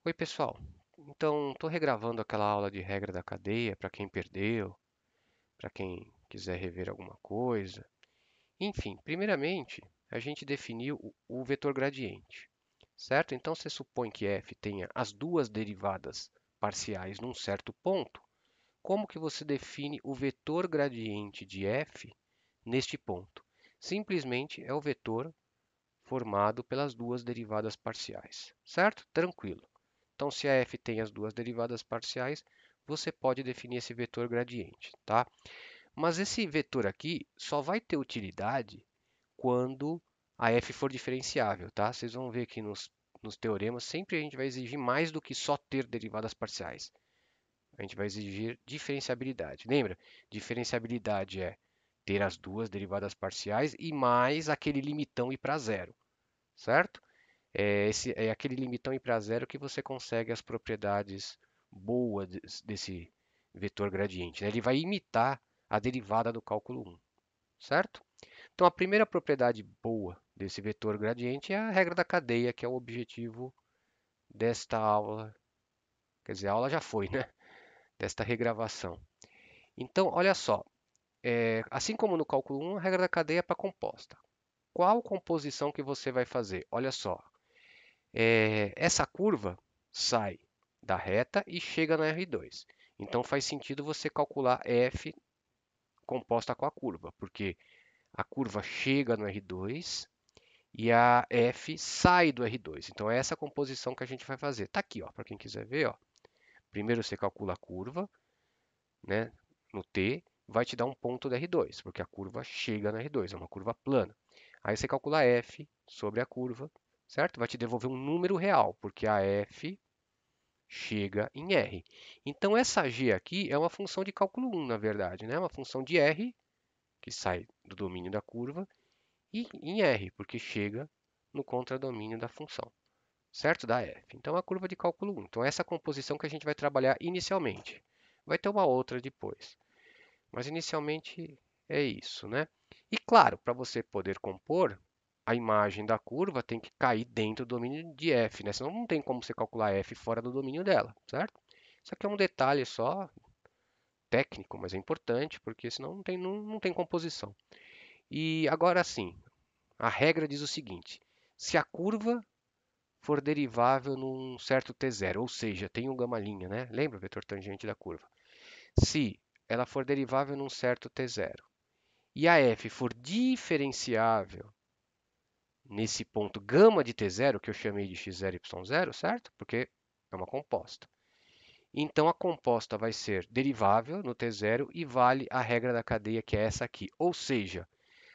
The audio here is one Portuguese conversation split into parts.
Oi, pessoal. Então, estou regravando aquela aula de regra da cadeia para quem perdeu, para quem quiser rever alguma coisa. Enfim, primeiramente, a gente definiu o vetor gradiente, certo? Então, você supõe que f tenha as duas derivadas parciais num certo ponto. Como que você define o vetor gradiente de f neste ponto? Simplesmente é o vetor formado pelas duas derivadas parciais, certo? Tranquilo. Então, se a f tem as duas derivadas parciais, você pode definir esse vetor gradiente, tá? Mas esse vetor aqui só vai ter utilidade quando a f for diferenciável, tá? Vocês vão ver que nos teoremas sempre a gente vai exigir mais do que só ter derivadas parciais. A gente vai exigir diferenciabilidade. Lembra? Diferenciabilidade é ter as duas derivadas parciais e mais aquele limitão ir para zero, certo? É aquele limitão ir para zero que você consegue as propriedades boas desse vetor gradiente, né? Ele vai imitar a derivada do cálculo 1, certo? Então, a primeira propriedade boa desse vetor gradiente é a regra da cadeia, que é o objetivo desta aula. Quer dizer, a aula já foi, né? Desta regravação. Então, olha só, assim como no cálculo 1, a regra da cadeia é para composta. Qual composição que você vai fazer? Olha só, essa curva sai da reta e chega no R2. Então faz sentido você calcular f composta com a curva, porque a curva chega no R2 e a f sai do R2. Então é essa composição que a gente vai fazer. Está aqui, ó, para quem quiser ver. Ó. Primeiro você calcula a curva, né, no T, vai te dar um ponto do R2, porque a curva chega no R2, é uma curva plana. Aí você calcula f sobre a curva, certo? Vai te devolver um número real, porque a f chega em R. Então, essa g aqui é uma função de cálculo 1, na verdade, né? Uma função de R, que sai do domínio da curva, e em R, porque chega no contradomínio da função, certo? Da f. Então, a curva de cálculo 1. Então, essa é a composição que a gente vai trabalhar inicialmente. Vai ter uma outra depois, mas inicialmente é isso, né? E claro, para você poder compor, a imagem da curva tem que cair dentro do domínio de f, né? Senão não tem como você calcular f fora do domínio dela, certo? Isso aqui é um detalhe só técnico, mas é importante, porque senão não tem composição. E agora sim, a regra diz o seguinte: se a curva for derivável num certo t0, ou seja, tem um gama linha, né? Lembra o vetor tangente da curva? Se ela for derivável num certo t0 e a f for diferenciável nesse ponto gama de t0, que eu chamei de x0, y0, certo? Porque é uma composta. Então, a composta vai ser derivável no t0 e vale a regra da cadeia, que é essa aqui. Ou seja,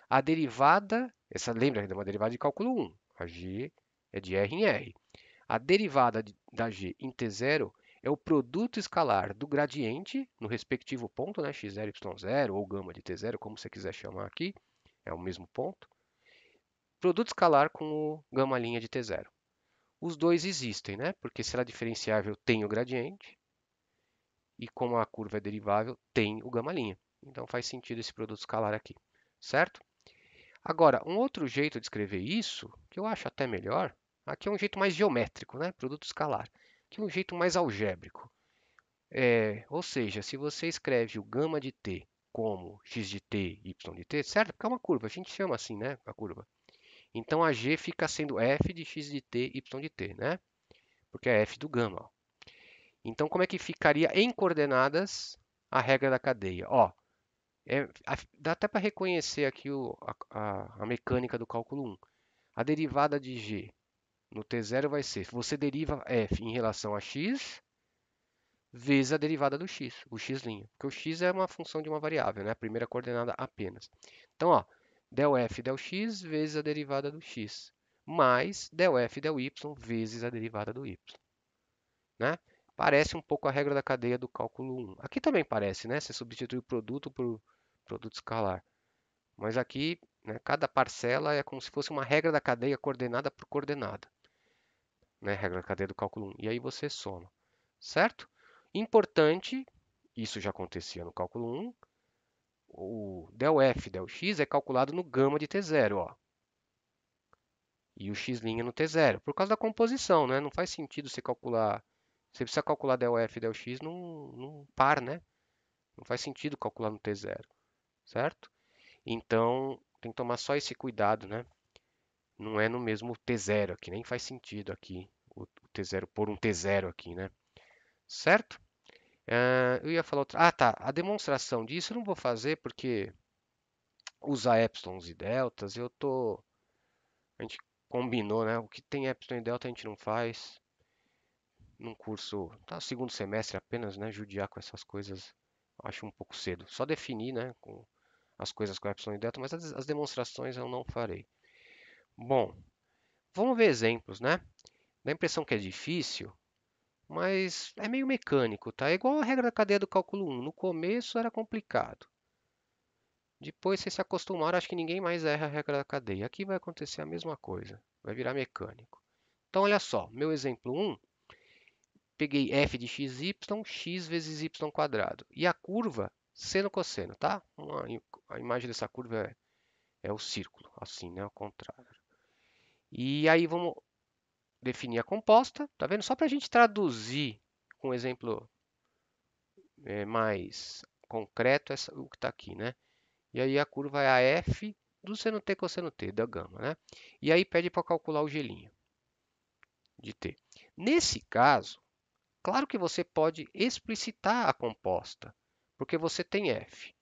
a derivada, lembra que é uma derivada de cálculo 1, a g é de R em R. A derivada da g em t0 é o produto escalar do gradiente no respectivo ponto, né, x0, y0, ou gama de t0, como você quiser chamar aqui, é o mesmo ponto. Produto escalar com o gama linha de t0. Os dois existem, né? Porque se ela é diferenciável, tem o gradiente, e como a curva é derivável, tem o gama linha. Então faz sentido esse produto escalar aqui, certo? Agora, um outro jeito de escrever isso, que eu acho até melhor, aqui é um jeito mais geométrico, né? Produto escalar. Aqui é um jeito mais algébrico. Ou seja, se você escreve o gama de t como x de t, y de t, certo? Porque é uma curva, a gente chama assim, né? A curva. Então a g fica sendo f de x de t, y de t, né? Porque é f do gama. Ó. Então, como é que ficaria em coordenadas a regra da cadeia? Ó, dá até para reconhecer aqui a mecânica do cálculo 1. A derivada de g no t0 vai ser, você deriva f em relação a x vezes a derivada do x, o x', porque o x é uma função de uma variável, né? A primeira coordenada apenas. Então, ó, del f del x vezes a derivada do x, mais del f del y vezes a derivada do y, né? Parece um pouco a regra da cadeia do cálculo 1. Aqui também parece, né? Você substitui o produto por produto escalar. Mas aqui, né, cada parcela é como se fosse uma regra da cadeia coordenada por coordenada, né? Regra da cadeia do cálculo 1. E aí você soma, certo? Importante, isso já acontecia no cálculo 1, o del f del x é calculado no gama de t0, ó. e o x' no t0, por causa da composição, né? Não faz sentido você calcular, você precisa calcular del f e del x num par, né? Não faz sentido calcular no t0, certo? Então, tem que tomar só esse cuidado, né? Não é no mesmo t0 aqui, nem faz sentido aqui o t0, pôr um t0 aqui, né? Certo? Eu ia falar outra. Ah, tá. A demonstração disso eu não vou fazer porque usar épsilons e deltas, a gente combinou, né? O que tem epsilon e delta a gente não faz num curso, tá, segundo semestre apenas, né? Judiar com essas coisas, acho um pouco cedo. Só definir, né? Com as coisas com epsilon e delta, mas as demonstrações eu não farei. Bom, vamos ver exemplos, né? Dá a impressão que é difícil, mas é meio mecânico, tá? É igual a regra da cadeia do cálculo 1. No começo era complicado. Depois vocês se acostumaram, acho que ninguém mais erra a regra da cadeia. Aqui vai acontecer a mesma coisa, vai virar mecânico. Então, olha só, meu exemplo 1, peguei f de xy, x vezes y quadrado. E a curva, seno cosseno, tá? A imagem dessa curva é o círculo, assim, né? Ao contrário. E aí vamos definir a composta, tá vendo? Só para a gente traduzir com um exemplo mais concreto o que está aqui, né? E aí a curva é a f do seno t cosseno t, da gama, né? E aí pede para calcular o gelinho de t. Nesse caso, claro que você pode explicitar a composta, porque você tem f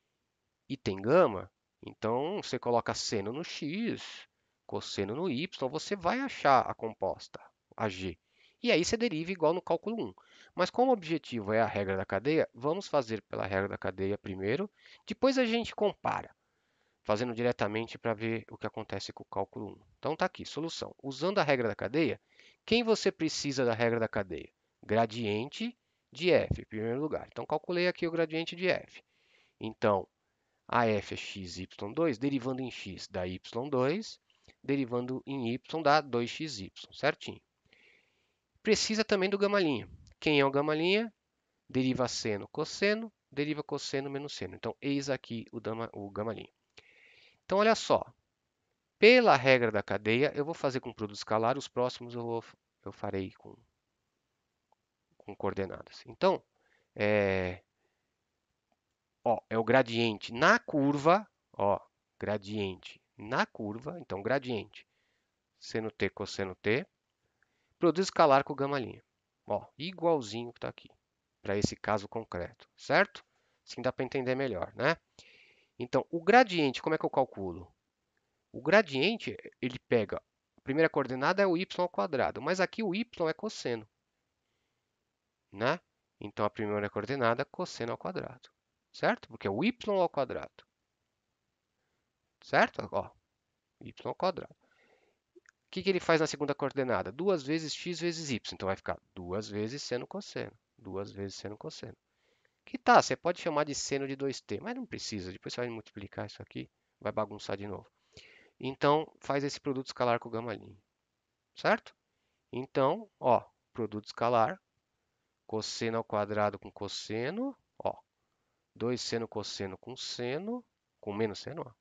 e tem gama, então você coloca seno no x, cosseno no y, você vai achar a composta, a g. E aí você deriva igual no cálculo 1. Mas como o objetivo é a regra da cadeia, vamos fazer pela regra da cadeia primeiro, depois a gente compara, fazendo diretamente para ver o que acontece com o cálculo 1. Então está aqui, solução. Usando a regra da cadeia, quem você precisa da regra da cadeia? Gradiente de f, em primeiro lugar. Então calculei aqui o gradiente de f. Então, a f é x, y2, derivando em x dá y2, derivando em y dá 2xy, certinho. Precisa também do gama-linha. Quem é o gama-linha? Deriva seno, cosseno, deriva cosseno menos seno. Então, eis aqui o gama-linha. Então, olha só. Pela regra da cadeia, eu vou fazer com produto escalar, os próximos eu farei com coordenadas. Então, é o gradiente na curva, ó, gradiente na curva, então gradiente seno t cosseno t, produto escalar com gama-linha. Ó, igualzinho que está aqui, para esse caso concreto, certo? Assim dá para entender melhor, né? Então, o gradiente, como é que eu calculo? O gradiente, ele pega, a primeira coordenada é o y ao quadrado, mas aqui o y é cosseno, né? Então, a primeira coordenada é cosseno ao quadrado, certo? Porque é o y ao quadrado, certo? Ó, y ao quadrado. O que ele faz na segunda coordenada? 2 vezes x vezes y. Então, vai ficar 2 vezes seno cosseno. 2 vezes seno cosseno. Que tá, você pode chamar de seno de 2t, mas não precisa. Depois você vai multiplicar isso aqui, vai bagunçar de novo. Então, faz esse produto escalar com o gama-linha, certo? Então, ó, produto escalar, cosseno ao quadrado com cosseno, ó, 2 seno cosseno com menos seno, ó.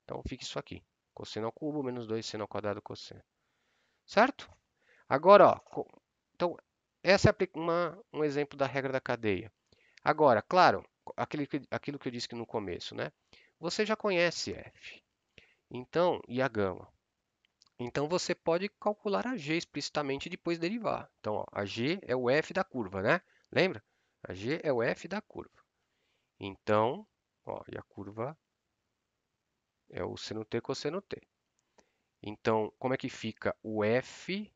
Então, fica isso aqui, cosseno ao cubo menos 2 seno ao quadrado cosseno, certo? Agora, ó, então, essa é um exemplo da regra da cadeia. Agora, claro, aquilo que eu disse que no começo, né? Você já conhece f, então, e a gama. Então, você pode calcular a g explicitamente e depois derivar. Então, ó, a g é o f da curva, né? Lembra? A g é o f da curva. Então, ó, e a curva é o seno t cosseno t. Então, como é que fica o f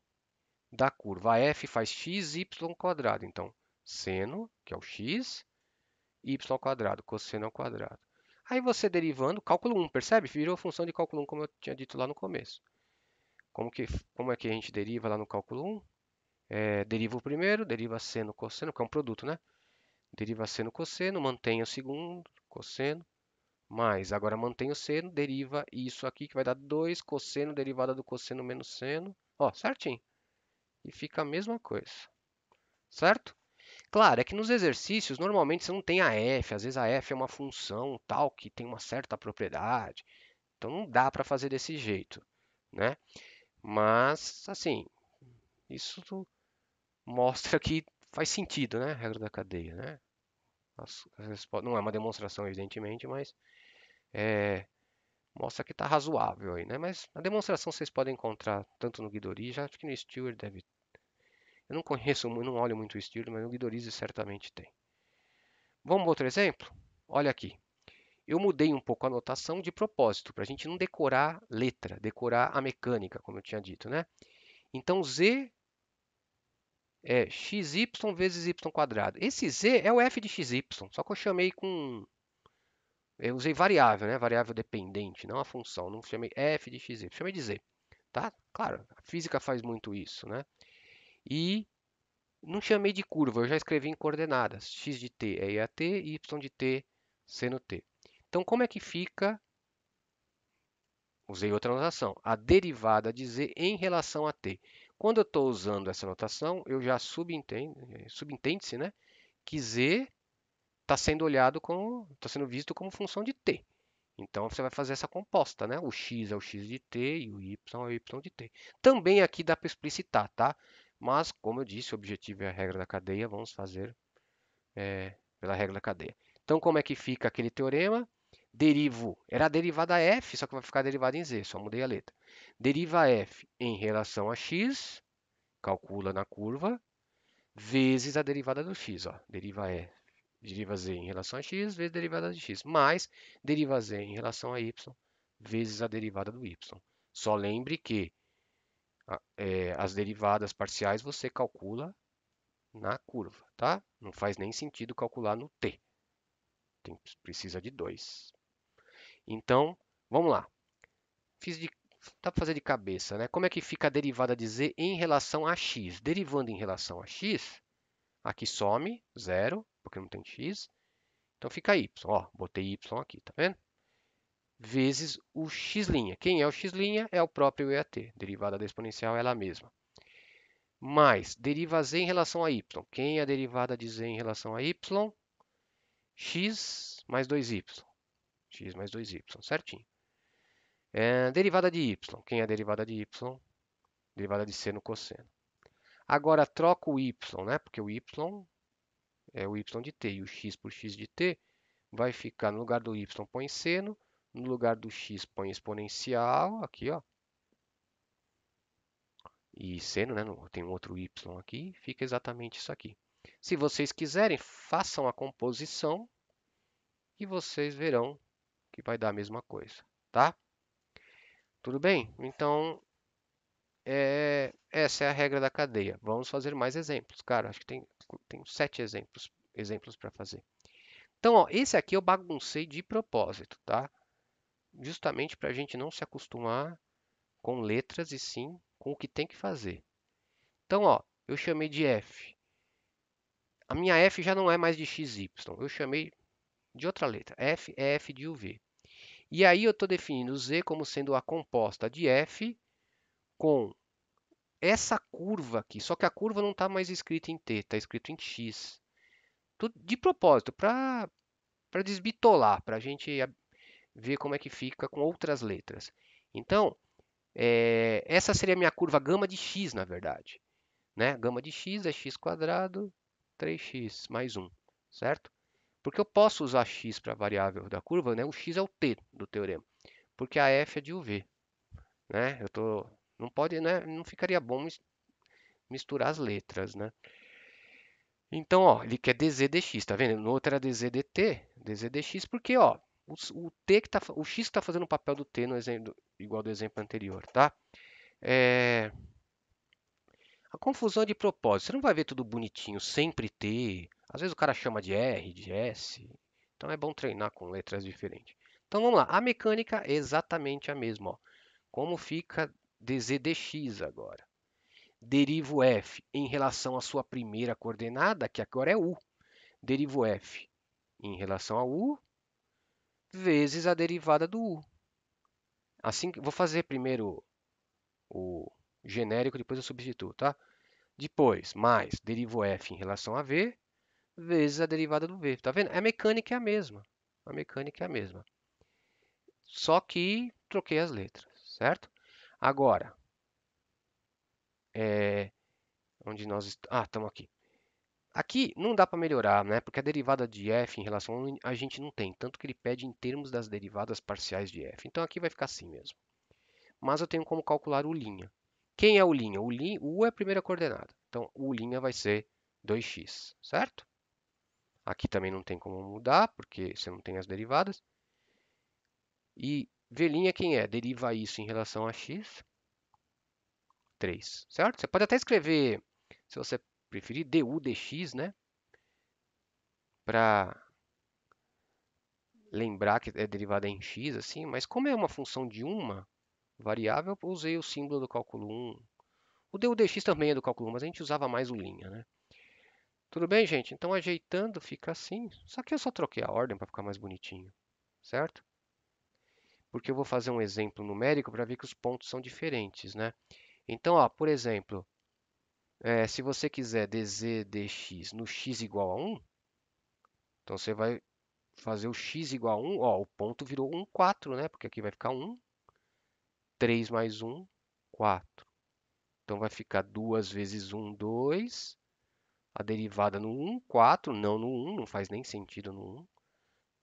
da curva? A f faz x, y quadrado. Então, seno, que é o x, y ao quadrado, cosseno ao quadrado. Aí você derivando, cálculo 1, percebe? Virou função de cálculo 1, como eu tinha dito lá no começo. Como é que a gente deriva lá no cálculo 1? Deriva o primeiro, deriva seno, cosseno, que é um produto, né? Deriva seno, cosseno, mantém o segundo, cosseno, mais, agora mantém o seno, deriva isso aqui, que vai dar 2 cosseno derivada do cosseno menos seno. Ó, certinho. E fica a mesma coisa, certo? Claro, é que nos exercícios, normalmente você não tem a f, às vezes a f é uma função tal que tem uma certa propriedade, então não dá para fazer desse jeito, né? Mas, assim, isso mostra que faz sentido, né? A regra da cadeia, né? Não é uma demonstração, evidentemente, mas é, mostra que está razoável aí, né? Mas a demonstração vocês podem encontrar tanto no Guidori, já acho que no Stewart deve. Eu não conheço, não olho muito o Stewart, mas no Guidori certamente tem. Vamos outro exemplo? Olha aqui. Eu mudei um pouco a notação de propósito, para a gente não decorar letra, decorar a mecânica, como eu tinha dito, né? Então, z é xy vezes y quadrado. Esse z é o f de xy, só que eu chamei com... Eu usei variável, né? Variável dependente, não a função. Não chamei f de xy, chamei de z, tá? Claro, a física faz muito isso, né? E não chamei de curva, eu já escrevi em coordenadas. X de t é EAT e y de t seno t. Então, como é que fica? Usei outra notação. A derivada de z em relação a t. Quando eu estou usando essa notação, eu já subentende-se, né, que z está sendo olhado como, está sendo visto como função de t. Então você vai fazer essa composta, né? O x é o x de t e o y é o y de t. Também aqui dá para explicitar, tá? Mas, como eu disse, o objetivo é a regra da cadeia, vamos fazer pela regra da cadeia. Então, como é que fica aquele teorema? Derivo, era a derivada f, só que vai ficar derivada em z, só mudei a letra. Deriva f em relação a x, calcula na curva, vezes a derivada do x. Ó. Deriva z em relação a x, vezes a derivada de x, mais deriva z em relação a y, vezes a derivada do y. Só lembre que as derivadas parciais você calcula na curva, tá? Não faz nem sentido calcular no t. Precisa de 2. Então, vamos lá. Dá para fazer de cabeça, né? Como é que fica a derivada de z em relação a x? Derivando em relação a x, aqui some, zero, porque não tem x. Então fica y. Ó, botei y aqui, tá vendo? Vezes o x'. Quem é o x'? É o próprio EAT. Derivada da exponencial é ela mesma. Mais, deriva z em relação a y. Quem é a derivada de z em relação a y? X mais 2y. X mais 2y, certinho. Derivada de y. Quem é a derivada de y? Derivada de seno cosseno. Agora troca o y, né? Porque o y é o y de t e o x por x de t vai ficar no lugar do y põe seno, no lugar do x põe exponencial, aqui, ó. E seno, né? Tem um outro y aqui, fica exatamente isso aqui. Se vocês quiserem, façam a composição e vocês verão que vai dar a mesma coisa, tá? Tudo bem? Então, essa é a regra da cadeia. Vamos fazer mais exemplos. Cara, acho que tem 7 exemplos para fazer. Então, ó, esse aqui eu baguncei de propósito, tá? Justamente para a gente não se acostumar com letras e sim com o que tem que fazer. Então, ó, eu chamei de f. A minha f já não é mais de xy. Eu chamei de outra letra. F é f de uv. E aí eu estou definindo z como sendo a composta de f com essa curva aqui, só que a curva não está mais escrita em t, está escrito em x. Tudo de propósito, para desbitolar, para a gente ver como é que fica com outras letras. Então, essa seria a minha curva gama de x, na verdade. Né? Gama de x é x quadrado, 3x mais 1, certo? Porque eu posso usar x para a variável da curva, né? O x é o t do teorema, porque a f é de uv. Né? Não pode, né? Não ficaria bom misturar as letras, né? Então, ó, ele quer dz dx, tá vendo? No outro era dz dt, dz dx, porque, ó, o x que está fazendo o papel do t no exemplo, igual do exemplo anterior, tá? A confusão é de propósito. Você não vai ver tudo bonitinho, sempre t. Às vezes o cara chama de r, de s. Então é bom treinar com letras diferentes. Então vamos lá. A mecânica é exatamente a mesma, ó. Como fica dz dx agora? Derivo f em relação à sua primeira coordenada, que agora é u. Derivo f em relação a u vezes a derivada do u. Assim, vou fazer primeiro o genérico, depois eu substituo, tá? Depois, mais derivo f em relação a v vezes a derivada do v. Tá vendo? A mecânica é a mesma. A mecânica é a mesma. Só que troquei as letras, certo? Agora, onde nós estamos aqui. Aqui não dá para melhorar, né? Porque a derivada de f em relação a 1 a gente não tem, tanto que ele pede em termos das derivadas parciais de f. Então aqui vai ficar assim mesmo. Mas eu tenho como calcular o linha. Quem é o linha? O U é a primeira coordenada. Então o linha vai ser 2x, certo? Aqui também não tem como mudar, porque você não tem as derivadas. E v' quem é? Deriva isso em relação a x, 3, certo? Você pode até escrever, se você preferir, du dx, né? Para lembrar que é derivada em x, assim, mas como é uma função de uma variável, eu usei o símbolo do cálculo 1. O du dx também é do cálculo 1, mas a gente usava mais o linha, né? Tudo bem, gente? Então, ajeitando, fica assim. Só que eu só troquei a ordem para ficar mais bonitinho, certo? Porque eu vou fazer um exemplo numérico para ver que os pontos são diferentes, né? Então, ó, por exemplo, se você quiser dz dx no x igual a 1, então você vai fazer o x igual a 1, ó, o ponto virou 1, 4, né? Porque aqui vai ficar 1, 3 mais 1, 4. Então vai ficar 2 vezes 1, 2. A derivada no 1, 4, não no 1, não faz nem sentido no 1.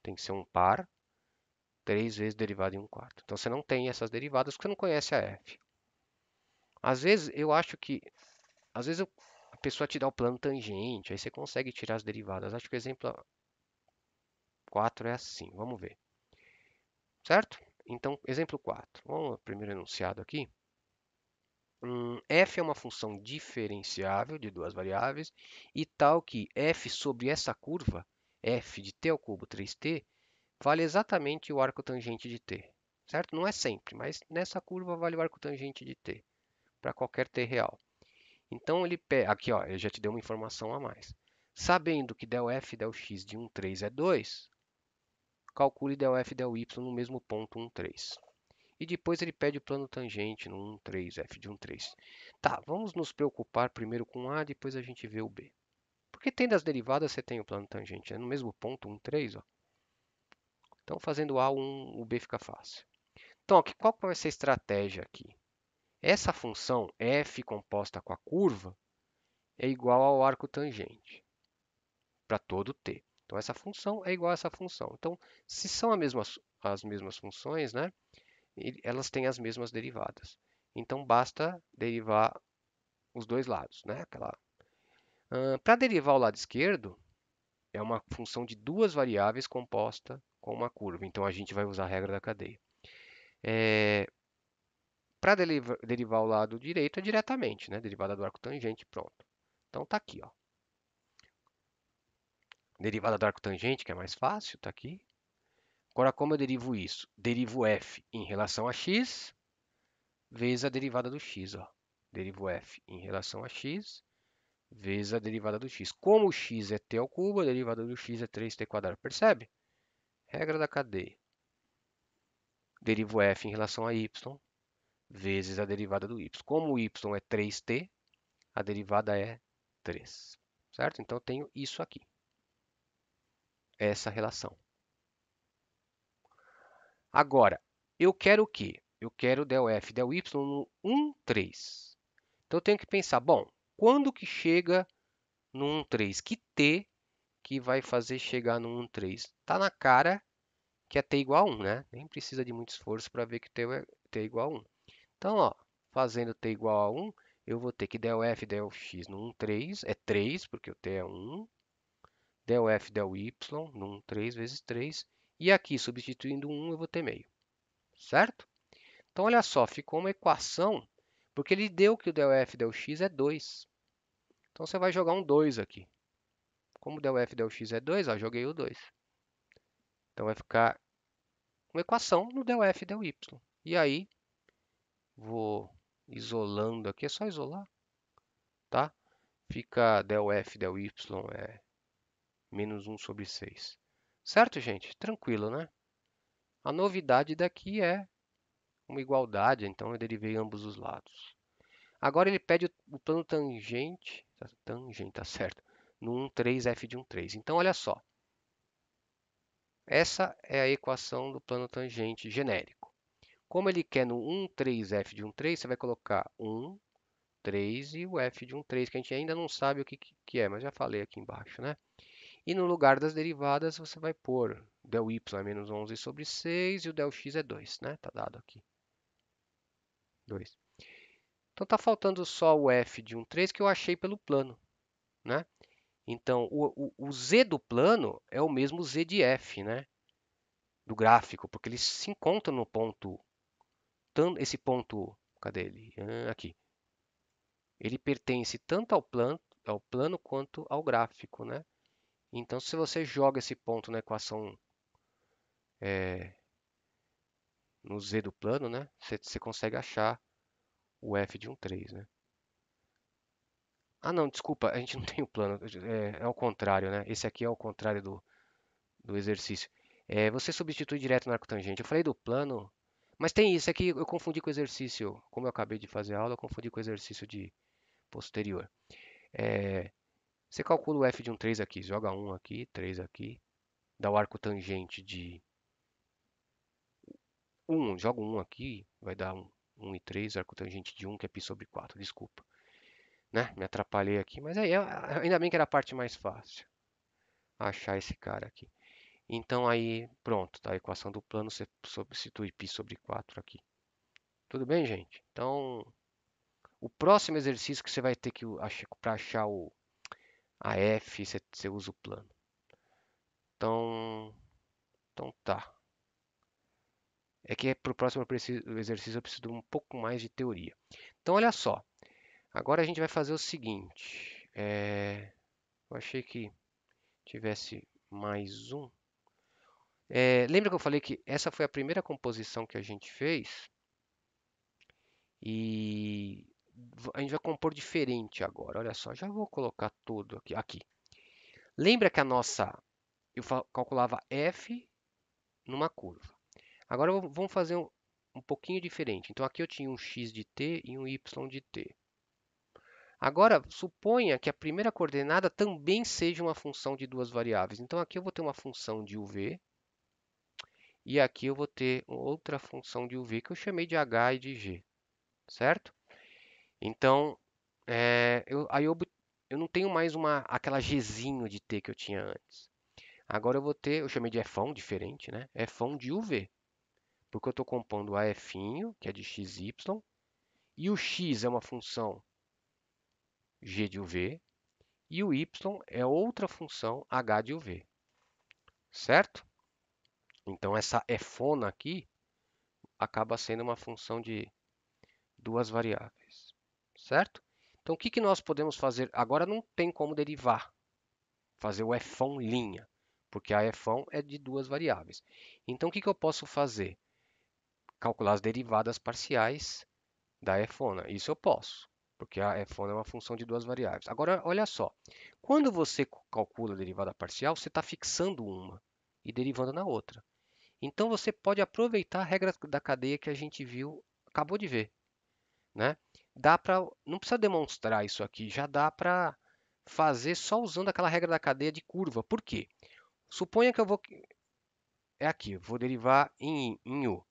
Tem que ser um par. 3 vezes derivada em 1 quarto. Então você não tem essas derivadas porque você não conhece a f. Às vezes eu acho que, a pessoa te dá o plano tangente, aí você consegue tirar as derivadas. Acho que o exemplo 4 é assim, vamos ver. Certo? Então, exemplo 4. Vamos ao primeiro enunciado aqui. F é uma função diferenciável de duas variáveis e tal que f sobre essa curva, f de t ao cubo 3t, vale exatamente o arco tangente de t. Certo? Não é sempre, mas nessa curva vale o arco tangente de t, para qualquer t real. Então ele pega, aqui ó, ele já te deu uma informação a mais. Sabendo que del f del x de 1, 3 é 2, calcule del f del y no mesmo ponto 1, 3. E depois ele pede o plano tangente no 1, 3, f de 1, 3. Tá, vamos nos preocupar primeiro com A, depois a gente vê o B. Porque tendo as derivadas, você tem o plano tangente, né? No mesmo ponto, 1, 3, ó. Então, fazendo A, o B fica fácil. Então, qual vai ser a estratégia aqui? Essa função f composta com a curva é igual ao arco tangente para todo t. Então, essa função é igual a essa função. Então, se são as mesmas funções, né, elas têm as mesmas derivadas. Então, basta derivar os dois lados. Né? Para derivar o lado esquerdo, é uma função de duas variáveis composta com uma curva. Então, a gente vai usar a regra da cadeia. Para derivar o lado direito é diretamente, né? Derivada do arco tangente, pronto. Então tá aqui, ó. Derivada do arco tangente, que é mais fácil, tá aqui. Agora, como eu derivo isso? Derivo f em relação a x, vezes a derivada do x, ó. Derivo f em relação a x, vezes a derivada do x. Como o x é t ao cubo, a derivada do x é 3t quadrado. Percebe? Regra da cadeia. Derivo f em relação a y, vezes a derivada do y. Como o y é 3t, a derivada é 3. Certo? Então, eu tenho isso aqui. Essa relação. Agora, eu quero o quê? Eu quero del f del y no 1, 3. Então, eu tenho que pensar, bom, quando que chega no 1, 3? Que t que vai fazer chegar no 1, 3? Está na cara que é t igual a 1, né? Nem precisa de muito esforço para ver que t é igual a 1. Então, ó, fazendo t igual a 1, eu vou ter que del f del x no 1, 3 é 3, porque o t é 1. Del f del y no 1, 3 vezes 3. E aqui, substituindo 1, eu vou ter meio. Certo? Então, olha só, ficou uma equação, porque ele deu que o del f del x é 2. Então, você vai jogar um 2 aqui. Como del f del x é 2, ó, joguei o 2. Então, vai ficar uma equação no del f del y. E aí, vou isolando aqui, é só isolar, tá? Fica del f del y é menos 1 sobre 6. Certo, gente? Tranquilo, né? A novidade daqui é uma igualdade, então eu derivei ambos os lados. Agora ele pede o plano tangente, tá certo, no 1, 3, f de 1, 3. Então, olha só. Essa é a equação do plano tangente genérico. Como ele quer no 1, 3, f de 1, 3, você vai colocar 1, 3 e o f de um 3, que a gente ainda não sabe o que é, mas já falei aqui embaixo, né? E no lugar das derivadas você vai pôr del y é menos 11 sobre 6 e o del x é 2, né? Tá dado aqui, 2. Então tá faltando só o f de um 3 que eu achei pelo plano, né? Então o z do plano é o mesmo z de f, né? Do gráfico, porque eles se encontram no ponto, esse ponto, cadê ele? Aqui. Ele pertence tanto ao plano quanto ao gráfico, né? Então, se você joga esse ponto na equação no z do plano, né? Você consegue achar o f de um 3, né? Ah, não, desculpa, a gente não tem o plano. É ao contrário, né? Esse aqui é ao contrário do exercício. Você substitui direto no arcotangente. Eu falei do plano, mas tem isso aqui, eu confundi com o exercício. Como eu acabei de fazer a aula, eu confundi com o exercício de posterior. Você calcula o f de um 3 aqui, joga 1 aqui, 3 aqui, dá o arco tangente de 1, joga 1 aqui, vai dar 1 e 3, arco tangente de 1, que é π sobre 4, desculpa. Né? Me atrapalhei aqui, mas aí ainda bem que era a parte mais fácil, achar esse cara aqui. Então aí, pronto, tá? A equação do plano, você substitui π sobre 4 aqui. Tudo bem, gente? Então, o próximo exercício que você vai ter que, para achar a f, você usa o plano. Então tá. É que para o próximo exercício eu preciso de um pouco mais de teoria. Então, olha só. Agora a gente vai fazer o seguinte. Eu achei que tivesse mais um. Lembra que eu falei que essa foi a primeira composição que a gente fez? E a gente vai compor diferente agora. Olha só, já vou colocar tudo aqui. Lembra que eu calculava f numa curva. Agora vamos fazer um pouquinho diferente. Então aqui eu tinha um x de t e um y de t. Agora, suponha que a primeira coordenada também seja uma função de duas variáveis. Então aqui eu vou ter uma função de uv e aqui eu vou ter outra função de uv que eu chamei de h e de g, certo? Então, eu não tenho mais aquela gzinho de t que eu tinha antes. Agora eu vou ter, eu chamei de fão, diferente, né? Fão de uv, porque eu estou compondo a f, que é de xy, e o x é uma função g de uv, e o y é outra função h de uv, certo? Então essa fona aqui acaba sendo uma função de duas variáveis, certo? Então o que nós podemos fazer? Agora não tem como derivar, fazer o fão linha, porque a fão é de duas variáveis. Então o que eu posso fazer? Calcular as derivadas parciais da fona. Isso eu posso, porque a fona é uma função de duas variáveis. Agora, olha só. Quando você calcula a derivada parcial, você está fixando uma e derivando na outra. Então, você pode aproveitar a regra da cadeia que a gente viu, acabou de ver, né? Não precisa demonstrar isso aqui, já dá para fazer só usando aquela regra da cadeia de curva. Por quê? Suponha que é aqui, eu vou derivar em u.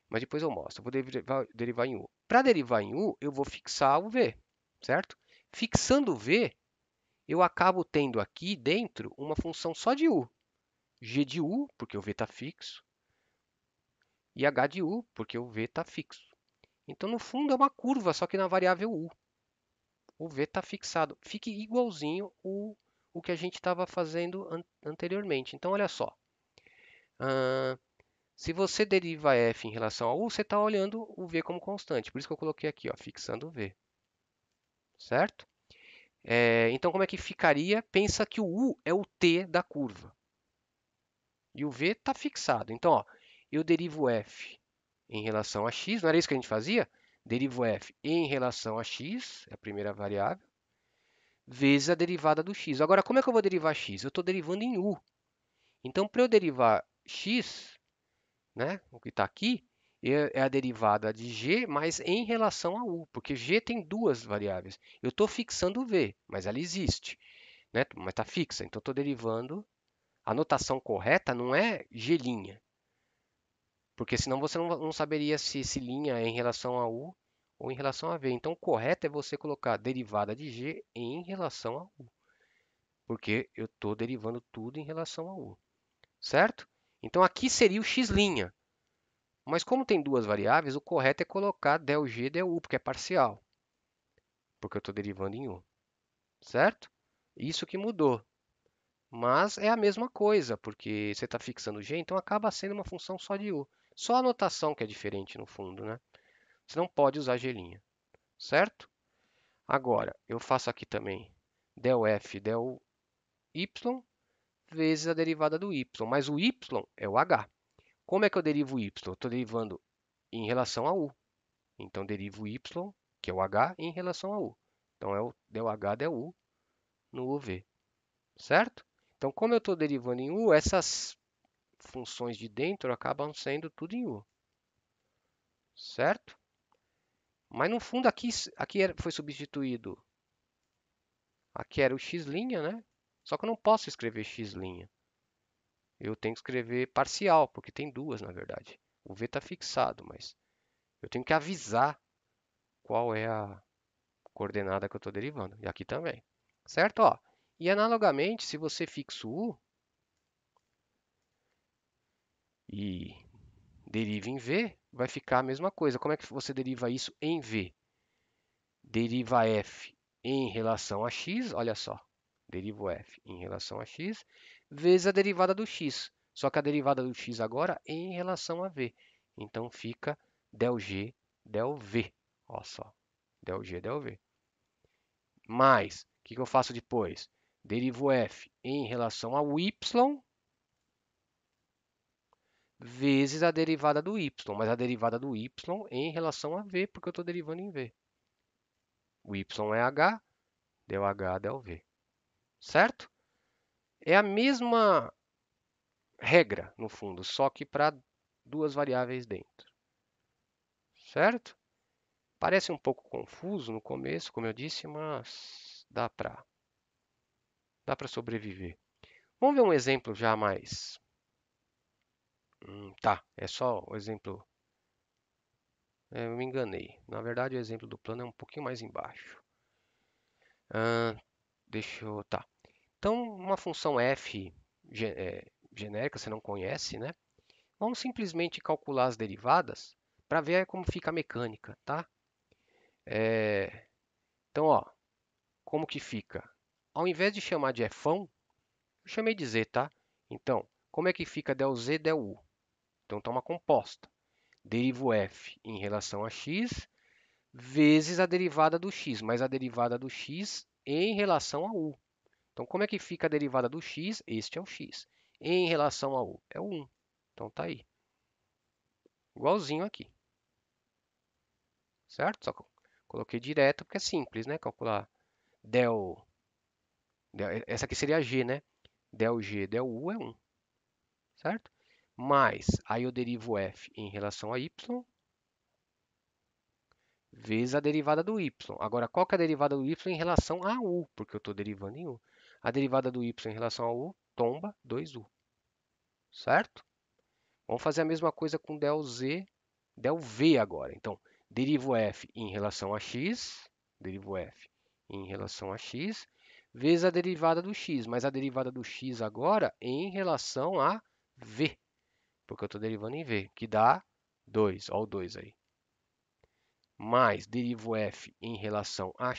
Mas depois eu mostro. Eu vou derivar em u. Para derivar em u, eu vou fixar o v, certo? Fixando o v, eu acabo tendo aqui dentro uma função só de u. G de u, porque o v está fixo, e h de u, porque o v está fixo. Então, no fundo, é uma curva, só que na variável u. O v está fixado. Fique igualzinho o que a gente estava fazendo anteriormente. Então, olha só. Se você deriva f em relação a u, você está olhando o v como constante. Por isso que eu coloquei aqui, ó, fixando o v. Certo? Então, como é que ficaria? Pensa que o u é o t da curva. E o v está fixado. Então, ó, eu derivo f em relação a x. Não era isso que a gente fazia? Derivo f em relação a x, é a primeira variável, vezes a derivada do x. Agora, como é que eu vou derivar x? Eu estou derivando em u. Então, para eu derivar x, né, o que está aqui, é a derivada de g, mas em relação a u, porque g tem duas variáveis. Eu estou fixando o v, mas ela existe, né, mas está fixa. Então, estou derivando. A notação correta não é g', porque senão você não saberia se esse linha é em relação a u ou em relação a v. Então, o correto é você colocar a derivada de g em relação a u, porque eu estou derivando tudo em relação a u, certo? Então, aqui seria o x', mas como tem duas variáveis, o correto é colocar ΔG, ΔU, porque é parcial, porque eu estou derivando em u, certo? Isso que mudou. Mas é a mesma coisa, porque você está fixando g, então acaba sendo uma função só de u. Só a notação que é diferente no fundo, né? Você não pode usar g', certo? Agora, eu faço aqui também ΔF, ΔY vezes a derivada do y, mas o y é o h. Como é que eu derivo o y? Eu estou derivando em relação a u. Então, derivo o y, que é o h, em relação a u. Então, é o ΔH, ΔU no uv, certo? Então, como eu estou derivando em u, essas funções de dentro acabam sendo tudo em u, certo? Mas no fundo aqui foi substituído, aqui era o x', né? Só que eu não posso escrever x'. Eu tenho que escrever parcial, porque tem duas na verdade. O v está fixado, mas eu tenho que avisar qual é a coordenada que eu estou derivando. E aqui também, certo? Ó, e analogamente, se você fixa o u e deriva em v, vai ficar a mesma coisa. Como é que você deriva isso em v? Deriva f em relação a x, olha só, derivo f em relação a x, vezes a derivada do x. Só que a derivada do x agora é em relação a v. Então fica ΔG, ΔV. Olha só, ΔG, ΔV. Mais, o que eu faço depois? Derivo f em relação ao y vezes a derivada do y. Mas a derivada do y é em relação a v, porque eu estou derivando em v. O y é h, ΔH, ΔV. Certo? É a mesma regra, no fundo, só que para duas variáveis dentro. Certo? Parece um pouco confuso no começo, como eu disse, mas dá para sobreviver. Vamos ver um exemplo já mais. Tá, é só o exemplo. Eu me enganei. Na verdade, o exemplo do plano é um pouquinho mais embaixo. Deixa eu. Tá. Então, uma função f genérica, você não conhece, né? Vamos simplesmente calcular as derivadas para ver como fica a mecânica, tá? Então, ó, como que fica? Ao invés de chamar de fão, eu chamei de z, tá? Então, como é que fica ΔZ, ΔU? Então, está uma composta. Derivo f em relação a x vezes a derivada do x, mas a derivada do x em relação a u. Então, como é que fica a derivada do x? Este é o x. Em relação a u é o 1. Então, tá aí. Igualzinho aqui. Certo? Só que eu coloquei direto porque é simples, né? Calcular essa aqui seria a g, né? ΔG, ΔU é 1. Certo? Mas, aí eu derivo f em relação a y vezes a derivada do y. Agora, qual que é a derivada do y em relação a u? Porque eu estou derivando em u. A derivada do y em relação a u tomba 2u. Certo? Vamos fazer a mesma coisa com ΔZ, ΔV agora. Então, derivo f em relação a x, derivo f em relação a x, vezes a derivada do x. Mas a derivada do x agora é em relação a v, porque eu estou derivando em v, que dá 2. Olha o 2 aí. Mais derivo f em relação a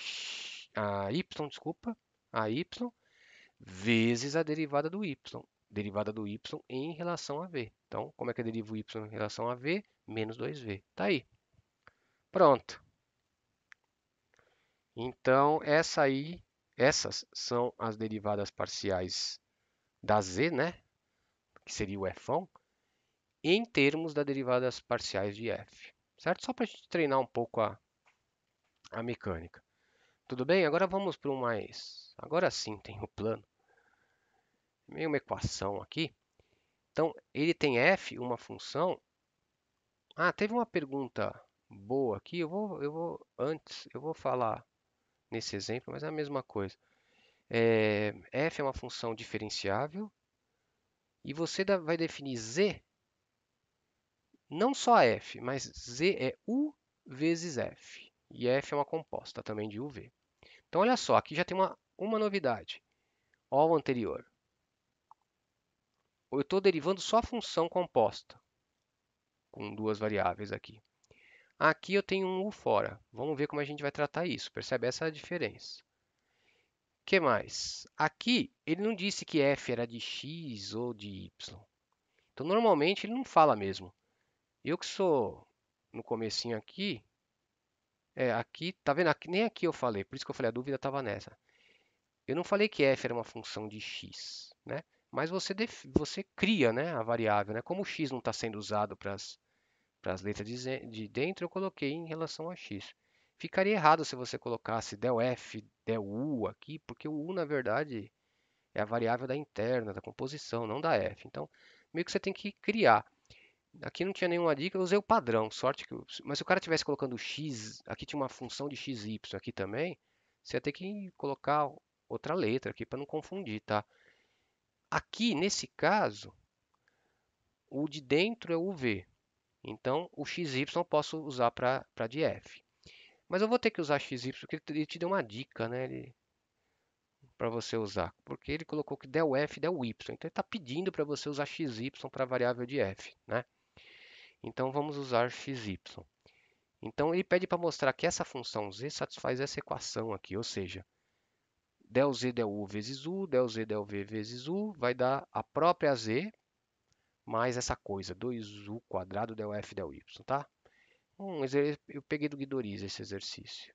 y, desculpa, a y, vezes a derivada do y. Derivada do y em relação a v. Então, como é que eu derivo y em relação a v? Menos 2v. Tá aí. Pronto. Então, essas são as derivadas parciais da z, né? Que seria o fão, em termos das derivadas parciais de f. Certo? Só para a gente treinar um pouco a mecânica. Tudo bem? Agora vamos para o mais. Agora sim tem o plano. Meio uma equação aqui. Então, ele tem f, uma função. Teve uma pergunta boa aqui. Eu vou falar nesse exemplo, mas é a mesma coisa. F é uma função diferenciável e você vai definir z, não só f, mas z é u vezes f. E f é uma composta também de UV. Então, olha só, aqui já tem uma novidade. Olha o anterior. Eu estou derivando só a função composta, com duas variáveis aqui. Aqui eu tenho um U fora. Vamos ver como a gente vai tratar isso. Percebe essa diferença? O que mais? Aqui, ele não disse que f era de x ou de y. Então, normalmente, ele não fala mesmo. Eu que sou no comecinho aqui, aqui, tá vendo? Aqui, nem aqui eu falei, por isso que eu falei, a dúvida estava nessa. Eu não falei que f era uma função de x, né? Mas você cria, né, a variável, né? Como o x não está sendo usado para as letras de dentro, eu coloquei em relação a x. Ficaria errado se você colocasse del f, del u aqui, porque o u, na verdade, é a variável da interna, da composição, não da f. Então, meio que você tem que criar. Aqui não tinha nenhuma dica, eu usei o padrão, sorte que. Mas se o cara tivesse colocando x, aqui tinha uma função de x e y aqui também, você ia ter que colocar outra letra aqui para não confundir, tá? Aqui, nesse caso, o de dentro é o v. Então, o xy eu posso usar para de f. Mas eu vou ter que usar xy porque ele te deu uma dica, né? Para você usar, porque ele colocou que del f, del y. Então, ele está pedindo para você usar xy para a variável de f, né? Então, vamos usar xy. Então, ele pede para mostrar que essa função z satisfaz essa equação aqui, ou seja, del z del u vezes u, del z del v vezes u, vai dar a própria z mais essa coisa, 2u quadrado del f del y, tá? Eu peguei do Guidoriz esse exercício.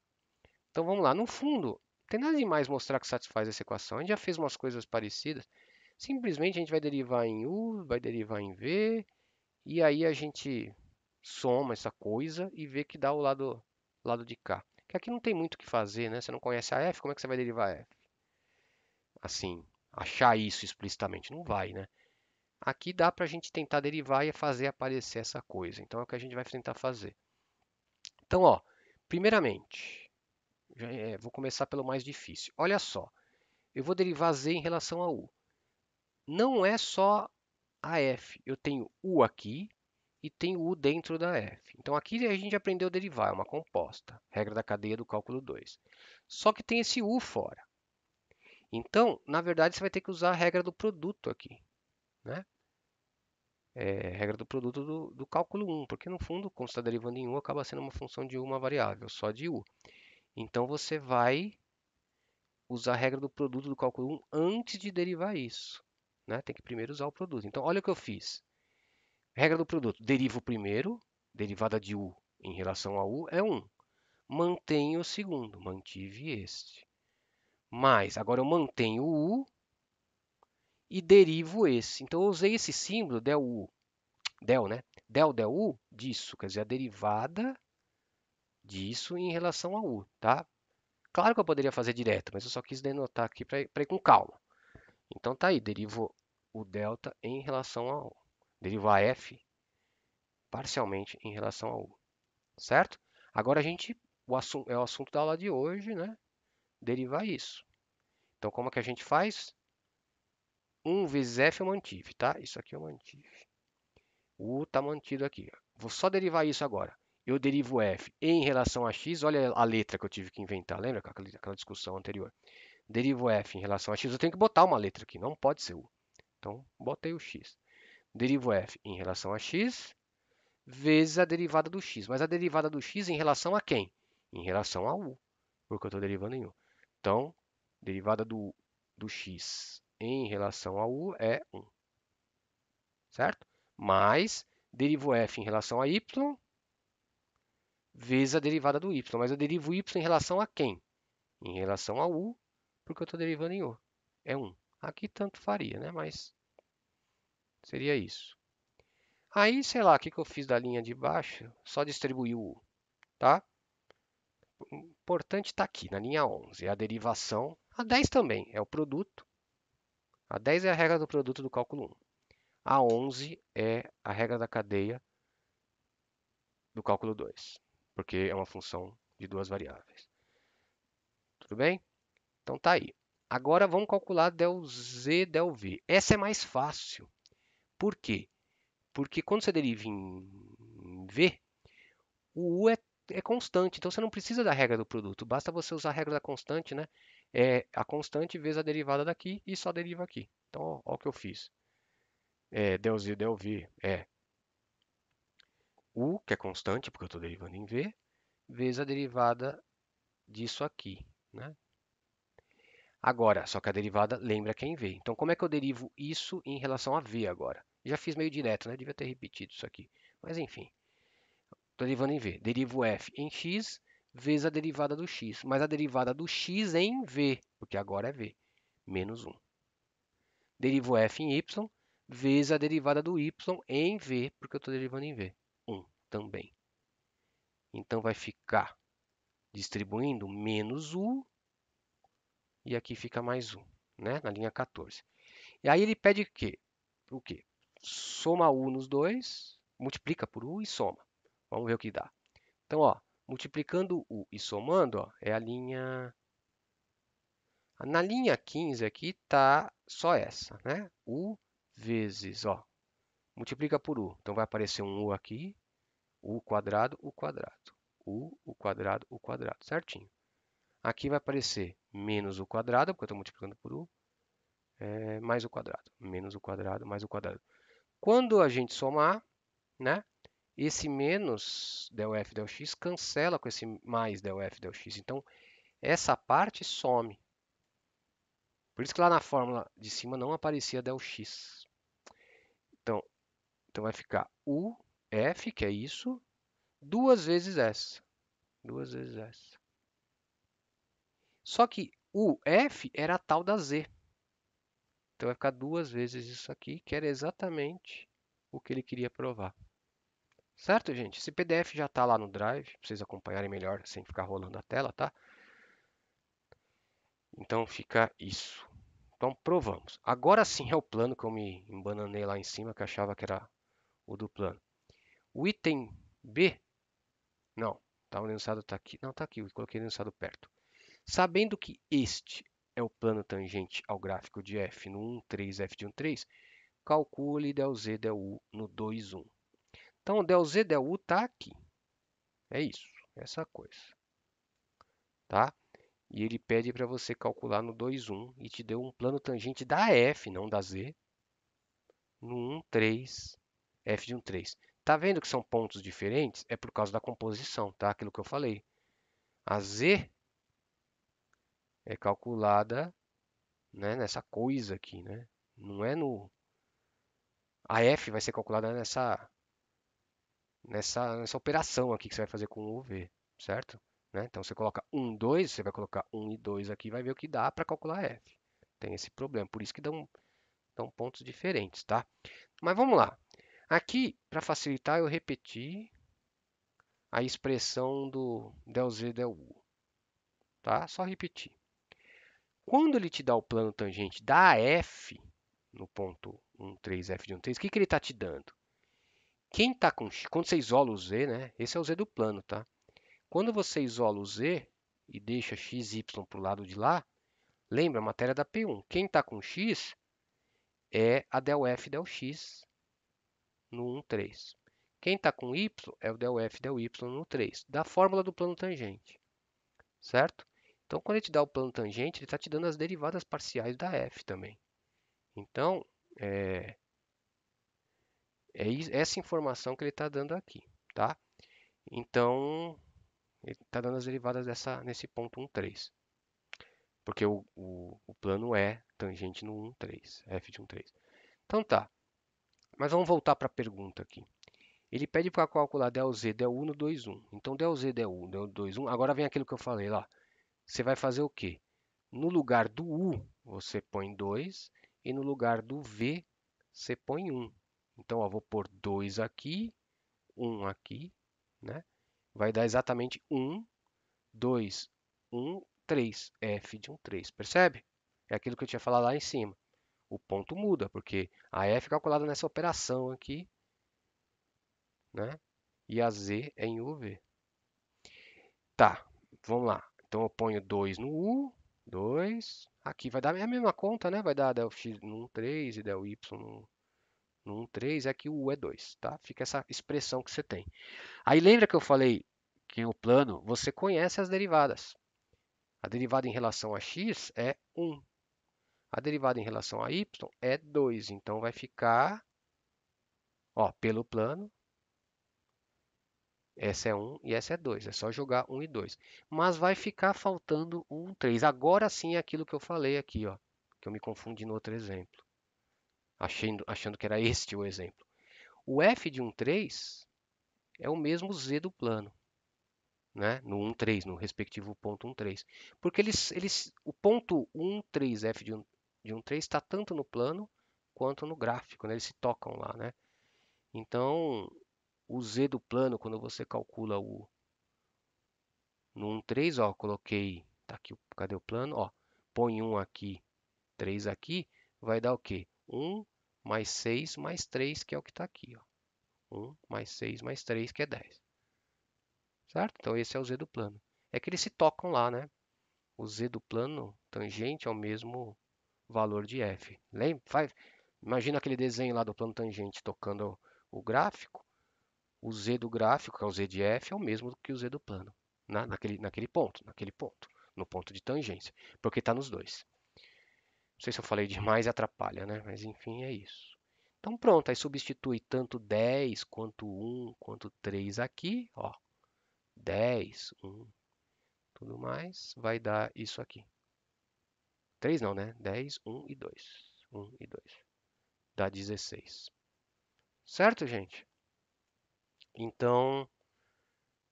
Então, vamos lá. No fundo, não tem nada de mais mostrar que satisfaz essa equação. A gente já fez umas coisas parecidas. Simplesmente a gente vai derivar em u, vai derivar em v, e aí a gente soma essa coisa e vê que dá o lado de cá. Que aqui não tem muito o que fazer, né? Você não conhece a f, como é que você vai derivar f? Assim, achar isso explicitamente. Não vai, né? Aqui dá para a gente tentar derivar e fazer aparecer essa coisa. Então é o que a gente vai tentar fazer. Então, ó, primeiramente, vou começar pelo mais difícil. Olha só, eu vou derivar z em relação a u. Não é só a f. Eu tenho u aqui e tenho u dentro da f. Então aqui a gente aprendeu a derivar, é uma composta. Regra da cadeia do cálculo 2. Só que tem esse u fora. Então, na verdade, você vai ter que usar a regra do produto aqui, né? Regra do produto do cálculo 1, porque no fundo, como você está derivando em u, acaba sendo uma função de uma variável, só de u. Então você vai usar a regra do produto do cálculo 1 antes de derivar isso, né? Tem que primeiro usar o produto. Então, olha o que eu fiz. Regra do produto, derivo o primeiro, derivada de u em relação a u é 1. Mantenho o segundo, mantive este. Mas, agora eu mantenho o u e derivo esse. Então, eu usei esse símbolo, del u, del, né? Del u, disso, quer dizer, a derivada disso em relação a u, tá? Claro que eu poderia fazer direto, mas eu só quis denotar aqui para ir com calma. Então tá aí, derivo o delta em relação a u. Derivo a f parcialmente em relação a u, certo? Agora é o assunto da aula de hoje, né? Derivar isso. Então como é que a gente faz? 1 vezes f eu mantive, tá? Isso aqui eu mantive. O u está mantido aqui. Vou só derivar isso agora. Eu derivo f em relação a x, olha a letra que eu tive que inventar, lembra aquela discussão anterior? Derivo f em relação a x, eu tenho que botar uma letra aqui, não pode ser u. Então, botei o x. Derivo f em relação a x vezes a derivada do x. Mas a derivada do x em relação a quem? Em relação a u, porque eu estou derivando em u. Então, derivada do x em relação a u é 1, certo? Mais derivo f em relação a y vezes a derivada do y. Mas eu derivo y em relação a quem? Em relação a u, porque eu estou derivando em u. É 1. Aqui tanto faria, né? Mas seria isso. Aí, sei lá, o que eu fiz da linha de baixo? Só distribuí o u, tá? O importante está aqui, na linha 11, é a derivação. A 10 também, é o produto. A 10 é a regra do produto do cálculo 1. A 11 é a regra da cadeia do cálculo 2, porque é uma função de duas variáveis. Tudo bem? Então tá aí. Agora vamos calcular del z, del v. Essa é mais fácil. Por quê? Porque quando você deriva em v, o u é é constante, então você não precisa da regra do produto, basta você usar a regra da constante, né? É a constante vezes a derivada daqui e só deriva aqui. Então, ó o que eu fiz. Del Z, del V é U, que é constante, porque eu estou derivando em V, vezes a derivada disso aqui, né? Agora, só que a derivada lembra que é em V. Então, como é que eu derivo isso em relação a V agora? Já fiz meio direto, né? Devia ter repetido isso aqui. Mas enfim, estou derivando em V. Derivo f em x vezes a derivada do x. Mas a derivada do x em V, porque agora é V, menos 1. Derivo f em y vezes a derivada do y em V, porque eu estou derivando em V, 1 também. Então, vai ficar distribuindo menos u e aqui fica mais 1, né? Na linha 14. E aí ele pede o quê? Soma u nos dois, multiplica por u e soma. Vamos ver o que dá. Então, ó, multiplicando u e somando, ó, é a linha... Na linha 15 aqui tá só essa, né? U vezes, ó, multiplica por u. Então vai aparecer um u aqui, u quadrado, o quadrado, o quadrado, certinho. Aqui vai aparecer menos o quadrado, porque eu estou multiplicando por u, mais o quadrado, menos o quadrado, mais o quadrado. Quando a gente somar, né, esse menos del f del x cancela com esse mais del f del x. Então, essa parte some. Por isso que lá na fórmula de cima não aparecia del x. Então, vai ficar u f, que é isso, duas vezes essa. Duas vezes essa. Só que o f era a tal da z. Então vai ficar duas vezes isso aqui, que era exatamente o que ele queria provar. Certo, gente? Esse PDF já está lá no Drive, para vocês acompanharem melhor sem ficar rolando a tela, tá? Então fica isso. Então provamos. Agora sim é o plano que eu me embananei lá em cima, que achava que era o do plano. O item B, não, tá, o enunciado está aqui. Não, está aqui, eu coloquei o enunciado perto. Sabendo que este é o plano tangente ao gráfico de f no 1, 3, f de 1, 3, calcule del z, del u no 2, 1. Então, del z, del u está aqui. É isso, essa coisa. Tá? E ele pede para você calcular no 2, 1 e te deu um plano tangente da f, não da z, no 1, 3, f de 1, 3. Tá vendo que são pontos diferentes? É por causa da composição, tá? Aquilo que eu falei. A z é calculada, né, nessa coisa aqui, né? Não é no... A f vai ser calculada nessa operação aqui que você vai fazer com o v, certo? Né? Então você coloca 1, 2, você vai colocar 1 e 2 aqui, vai ver o que dá para calcular f. Tem esse problema, por isso que dão pontos diferentes, tá? Mas vamos lá. Aqui, para facilitar, eu repeti a expressão do del z, del u, tá? Só repetir. Quando ele te dá o plano tangente da f, no ponto 1, 3, f de 1, 3, o que ele está te dando? Quem tá com x, quando você isola o z, né? Esse é o z do plano, tá? Quando você isola o z e deixa x, y para o lado de lá, lembra a matéria da P1. Quem está com x é a del f del x no 1, 3. Quem está com y é o del f del y no 3, da fórmula do plano tangente, certo? Então, quando ele te dá o plano tangente, ele está te dando as derivadas parciais da f também. Então, essa informação que ele está dando aqui, tá? Então, ele está dando as derivadas nesse ponto 1, 3. Porque o plano é tangente no 1, 3, f de 1, 3. Então tá, mas vamos voltar para a pergunta aqui. Ele pede para calcular del z, del u no 2, 1. Então, del z, del u, del 2, 1. Agora vem aquilo que eu falei lá. Você vai fazer o quê? No lugar do u, você põe 2. E no lugar do v, você põe 1. Então, ó, vou pôr 2 aqui, 1 aqui, né? Vai dar exatamente 1, 2, 1, 3. F de 1, 3. Percebe? É aquilo que eu tinha falado lá em cima. O ponto muda, porque a F é calculada nessa operação aqui, né? E a Z é em UV. Tá, vamos lá. Então eu ponho 2 no U, 2. Aqui vai dar a mesma conta, né? Vai dar del x no 1, 3 e del y no 1, 3. Aqui o U é 2, tá? Fica essa expressão que você tem. Aí lembra que eu falei que o plano você conhece as derivadas. A derivada em relação a x é 1. A derivada em relação a y é 2. Então vai ficar, ó, pelo plano, essa é 1 e essa é 2. É só jogar 1 e 2. Mas vai ficar faltando um 3. Agora sim é aquilo que eu falei aqui, ó, que eu me confundi no outro exemplo, achando que era este o exemplo. O f de 1, 3 é o mesmo z do plano, né? No 1, 3, no respectivo ponto 1, 3. Porque o ponto 1, 3, f de 1, 3 está tanto no plano quanto no gráfico, né? Eles se tocam lá, né? Então, o z do plano, quando você calcula no 1, 3, ó, coloquei, tá aqui, cadê o plano? Ó, põe 1 aqui, 3 aqui, vai dar o quê? 1 mais 6 mais 3, que é o que está aqui, ó. 1 mais 6 mais 3, que é 10. Certo? Então, esse é o z do plano. É que eles se tocam lá, né? O z do plano tangente é o mesmo valor de f. Lembra? Imagina aquele desenho lá do plano tangente tocando o gráfico. O z do gráfico, que é o z de f, é o mesmo que o z do plano. Naquele ponto, no ponto de tangência, porque está nos dois. Não sei se eu falei demais e atrapalha, né? Mas enfim, é isso. Então pronto, aí substitui tanto 10 quanto 1 quanto 3 aqui, ó. 10, 1, tudo mais, vai dar isso aqui. 3 não, né? 10, 1 e 2. 1 e 2. Dá 16. Certo, gente? Então,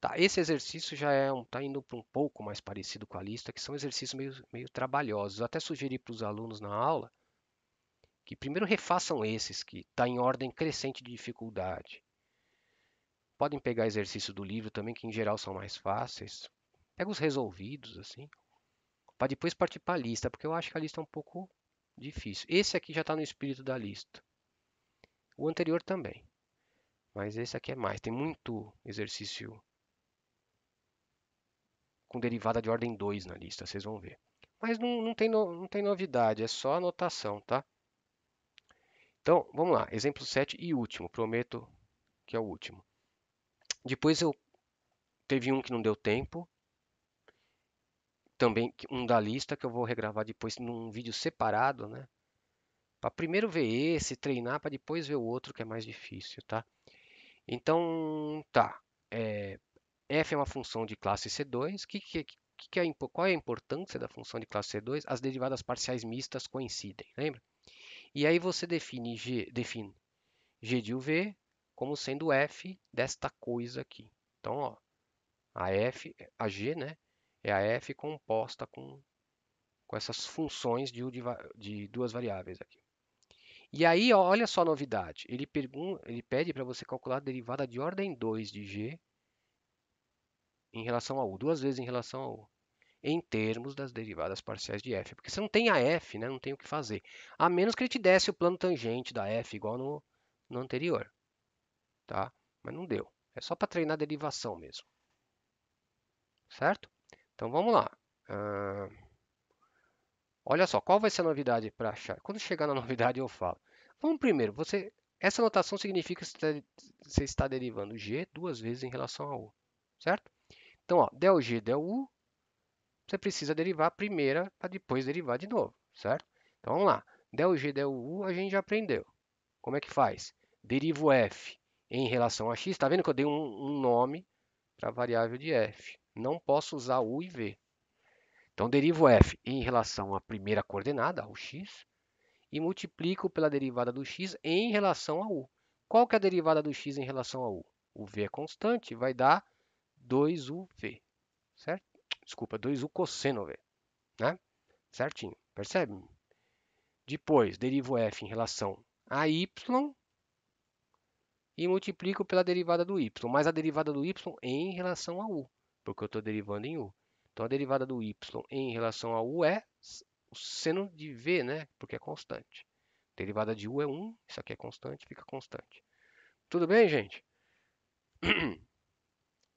tá, esse exercício já tá indo para um pouco mais parecido com a lista, que são exercícios meio trabalhosos. Eu até sugeri para os alunos na aula que primeiro refaçam esses, que está em ordem crescente de dificuldade. Podem pegar exercícios do livro também, que em geral são mais fáceis. Pega os resolvidos, assim, para depois partir para a lista, porque eu acho que a lista é um pouco difícil. Esse aqui já está no espírito da lista. O anterior também, mas esse aqui é mais. Tem muito exercício com derivada de ordem 2 na lista, vocês vão ver. Mas não tem novidade, é só anotação, tá? Então, vamos lá. Exemplo 7 e último. Prometo que é o último. Depois teve um que não deu tempo. Também um da lista que eu vou regravar depois num vídeo separado, né? Para primeiro ver esse, treinar, para depois ver o outro que é mais difícil, tá? Então, tá. F é uma função de classe C2. Qual é a importância da função de classe C2? As derivadas parciais mistas coincidem, lembra? E aí você define G de UV como sendo F desta coisa aqui. Então, ó, a G, né, é a F composta com essas funções de duas variáveis aqui. E aí, ó, olha só a novidade. Ele pede para você calcular a derivada de ordem 2 de G em relação a U, duas vezes em relação a U, em termos das derivadas parciais de f. Porque você não tem a f, né? Não tem o que fazer. A menos que ele te desse o plano tangente da f, igual no anterior. Tá? Mas não deu. É só para treinar a derivação mesmo. Certo? Então vamos lá. Olha só, qual vai ser a novidade para achar? Quando chegar na novidade eu falo. Vamos primeiro, essa notação significa que você está derivando g duas vezes em relação a u. Certo? Então, ó, del g del u, você precisa derivar a primeira para depois derivar de novo, certo? Então vamos lá. Del G, del U a gente já aprendeu. Como é que faz? Derivo f em relação a x. Está vendo que eu dei um nome para a variável de f. Não posso usar u e v. Então derivo f em relação à primeira coordenada, o x, e multiplico pela derivada do x em relação a u. Qual que é a derivada do x em relação a u? O v é constante, vai dar 2uv, certo? Desculpa, 2u cosseno v, né? Certinho, percebe? Depois, derivo f em relação a y e multiplico pela derivada do y, mais a derivada do y em relação a u, porque eu estou derivando em u. Então, a derivada do y em relação a u é o seno de v, né? Porque é constante. A derivada de u é 1, isso aqui é constante, fica constante. Tudo bem, gente?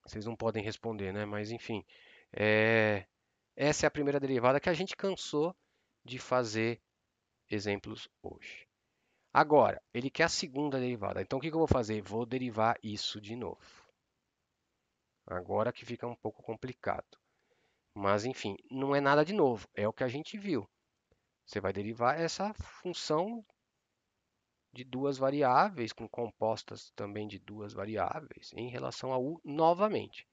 Vocês não podem responder, né? Mas, enfim, essa é a primeira derivada que a gente cansou de fazer exemplos hoje. Agora, ele quer a segunda derivada. Então, o que eu vou fazer? Vou derivar isso de novo. Agora que fica um pouco complicado. Mas, enfim, não é nada de novo. É o que a gente viu. Você vai derivar essa função de duas variáveis, com compostas também de duas variáveis, em relação a u novamente.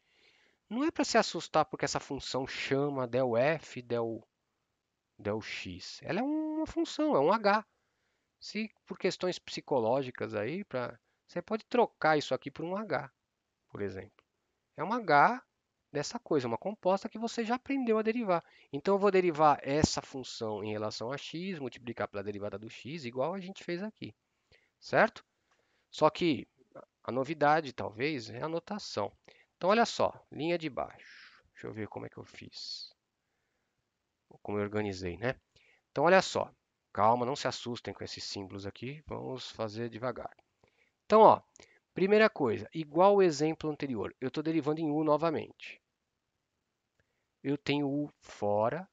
Não é para se assustar porque essa função chama del f, del x. Ela é uma função, é um h. Se por questões psicológicas aí, você pode trocar isso aqui por um h, por exemplo. É um h dessa coisa, uma composta que você já aprendeu a derivar. Então eu vou derivar essa função em relação a x, multiplicar pela derivada do x, igual a gente fez aqui, certo? Só que a novidade, talvez, é a notação. Então, olha só, linha de baixo. Deixa eu ver como é que eu fiz, como eu organizei, né? Então, olha só, calma, não se assustem com esses símbolos aqui, vamos fazer devagar. Então, ó, primeira coisa, igual o exemplo anterior, eu estou derivando em u novamente. Eu tenho u fora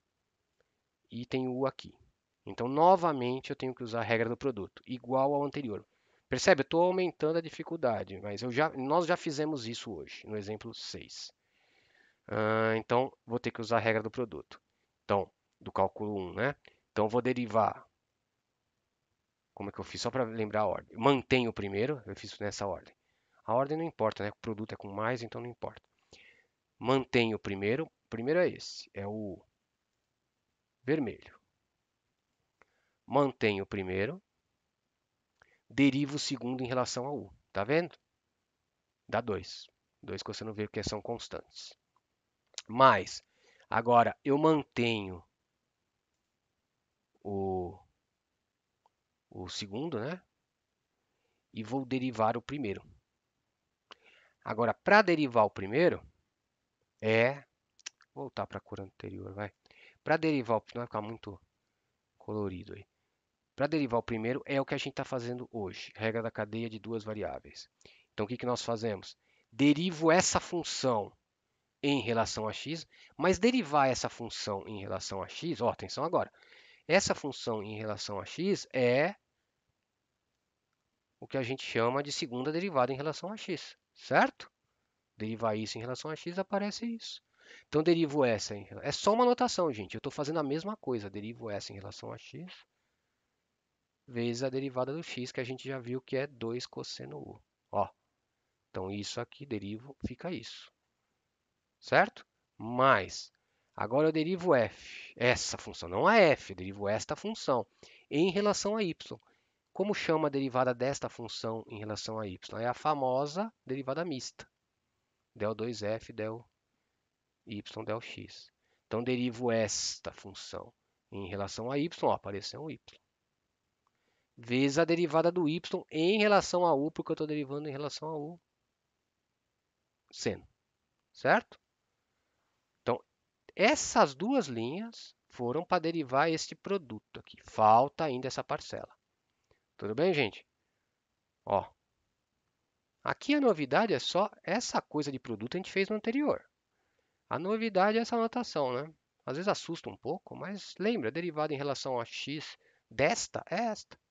e tenho u aqui. Então, novamente, eu tenho que usar a regra do produto, igual ao anterior. Percebe? Eu estou aumentando a dificuldade, mas nós já fizemos isso hoje, no exemplo 6. Então, vou ter que usar a regra do produto. Então, do cálculo 1, né? Então, vou derivar. Como é que eu fiz? Só para lembrar a ordem. Mantenho o primeiro, eu fiz nessa ordem. A ordem não importa, né? O produto é com mais, então não importa. Mantenho o primeiro. O primeiro é esse, é o vermelho. Mantenho o primeiro. Derivo o segundo em relação a u. Tá vendo? Dá 2. 2 que você não vê porque são constantes. Mas, agora, eu mantenho o, o segundo, né? E vou derivar o primeiro. Agora, para derivar o primeiro, voltar para a cor anterior, vai. Para derivar o primeiro, vai ficar muito colorido aí. Para derivar o primeiro é o que a gente está fazendo hoje, regra da cadeia de duas variáveis. Então, o que nós fazemos? Derivo essa função em relação a x, mas derivar essa função em relação a x, ó, atenção agora, essa função em relação a x é o que a gente chama de segunda derivada em relação a x, certo? Derivar isso em relação a x, aparece isso. Então, derivo essa é só uma notação, gente. Eu estou fazendo a mesma coisa. Derivo essa em relação a x vezes a derivada do x, que a gente já viu que é 2 cosseno u. Ó, então, isso aqui, derivo, fica isso. Certo? Mas, agora eu derivo f, essa função, não a f, eu derivo esta função, em relação a y. Como chama a derivada desta função em relação a y? É a famosa derivada mista. Del 2f, del y, del x. Então, derivo esta função em relação a y, ó, apareceu um y, vezes a derivada do y em relação a u, porque eu estou derivando em relação a u seno, certo? Então, essas duas linhas foram para derivar este produto aqui. Falta ainda essa parcela. Tudo bem, gente? Ó, aqui a novidade é só essa coisa de produto a gente fez no anterior. A novidade é essa notação, né? Às vezes assusta um pouco, mas lembra, derivada em relação a x desta é esta.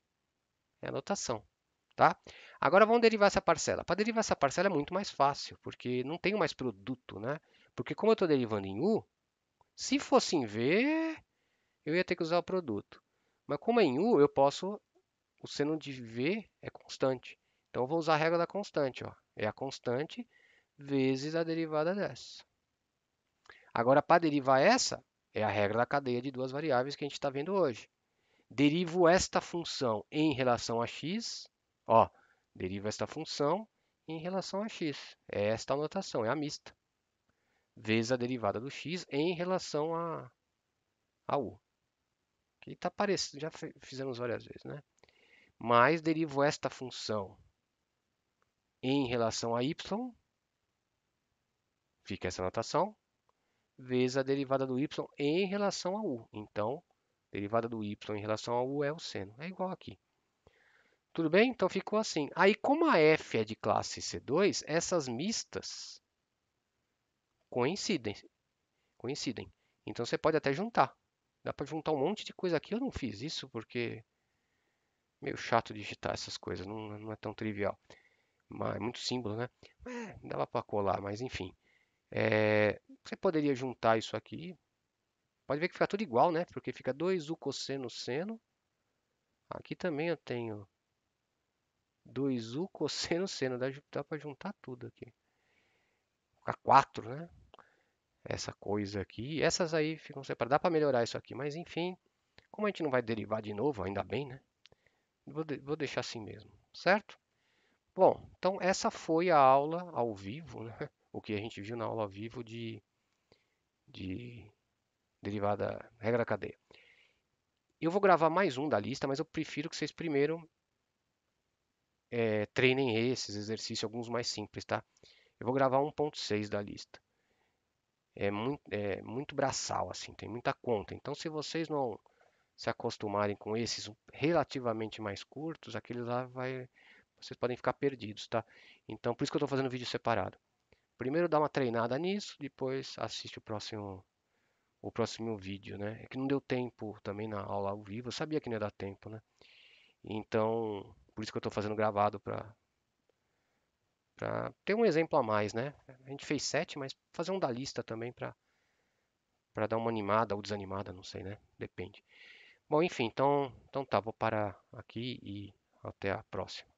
É a notação, tá? Agora vamos derivar essa parcela. Para derivar essa parcela é muito mais fácil, porque não tenho mais produto, né? Porque como eu estou derivando em u, se fosse em v, eu ia ter que usar o produto. Mas como é em u, eu posso, o seno de v é constante. Então eu vou usar a regra da constante, ó. É a constante vezes a derivada dessa. Agora, para derivar essa, é a regra da cadeia de duas variáveis que a gente está vendo hoje. Derivo esta função em relação a x, ó, derivo esta função em relação a x. É esta a notação, é a mista. Vezes a derivada do x em relação a u. Que está parecendo, já fizemos várias vezes, né? Mas derivo esta função em relação a y, fica essa notação, vezes a derivada do y em relação a u. Então, derivada do y em relação a u é o seno. É igual aqui. Tudo bem? Então ficou assim. Aí, como a f é de classe C2, essas mistas coincidem. Coincidem. Então você pode até juntar. Dá para juntar um monte de coisa aqui. Eu não fiz isso porque é meio chato digitar essas coisas. Não é tão trivial. Mas é muito símbolo, né? Dava para colar, mas enfim. Você poderia juntar isso aqui. Pode ver que fica tudo igual, né? Porque fica 2u cosseno seno. Aqui também eu tenho 2u cosseno seno. Dá para juntar tudo aqui. Fica 4, né? Essa coisa aqui. Essas aí ficam separadas. Dá para melhorar isso aqui. Mas enfim, como a gente não vai derivar de novo, ainda bem, né? Vou deixar assim mesmo, certo? Bom, então essa foi a aula ao vivo, né? O que a gente viu na aula ao vivo de derivada regra da cadeia. Eu vou gravar mais um da lista, mas eu prefiro que vocês primeiro treinem esses exercícios, alguns mais simples, tá? Eu vou gravar 1.6 da lista. É muito braçal, assim, tem muita conta. Então, se vocês não se acostumarem com esses relativamente mais curtos, aqueles lá vocês podem ficar perdidos, tá? Então, por isso que eu estou fazendo vídeo separado. Primeiro dá uma treinada nisso, depois assiste o próximo vídeo, né? É que não deu tempo também na aula ao vivo, eu sabia que não ia dar tempo, né? Então, por isso que eu estou fazendo gravado para ter um exemplo a mais, né? A gente fez 7, mas fazer um da lista também para dar uma animada ou desanimada, não sei, né? Depende. Bom, enfim, então tá, vou parar aqui e até a próxima.